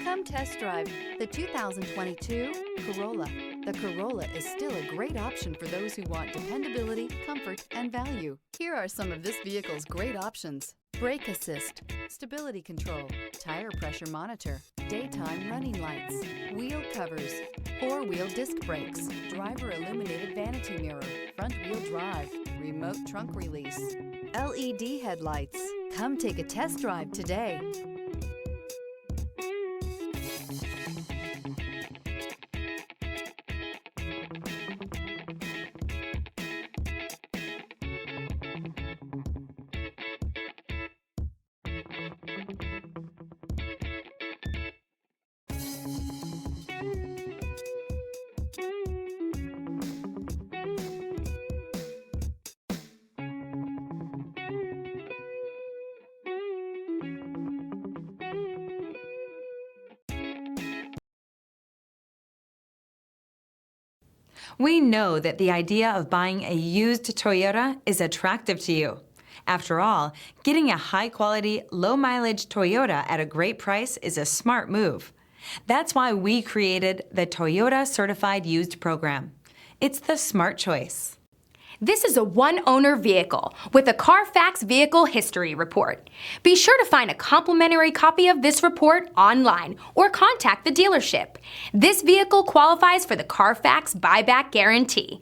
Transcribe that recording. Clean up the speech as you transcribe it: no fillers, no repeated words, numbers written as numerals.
Come test drive the 2022 Corolla. The Corolla is still a great option for those who want dependability, comfort, and value. Here are some of this vehicle's great options: brake assist, stability control, tire pressure monitor, daytime running lights, wheel covers, four-wheel disc brakes, driver illuminated vanity mirror, front-wheel drive, remote trunk release, LED headlights. Come take a test drive today. We know that the idea of buying a used Toyota is attractive to you. After all, getting a high-quality, low-mileage Toyota at a great price is a smart move. That's why we created the Toyota Certified Used Program. It's the smart choice. This is a one-owner vehicle with a Carfax Vehicle History Report. Be sure to find a complimentary copy of this report online or contact the dealership. This vehicle qualifies for the Carfax Buyback Guarantee.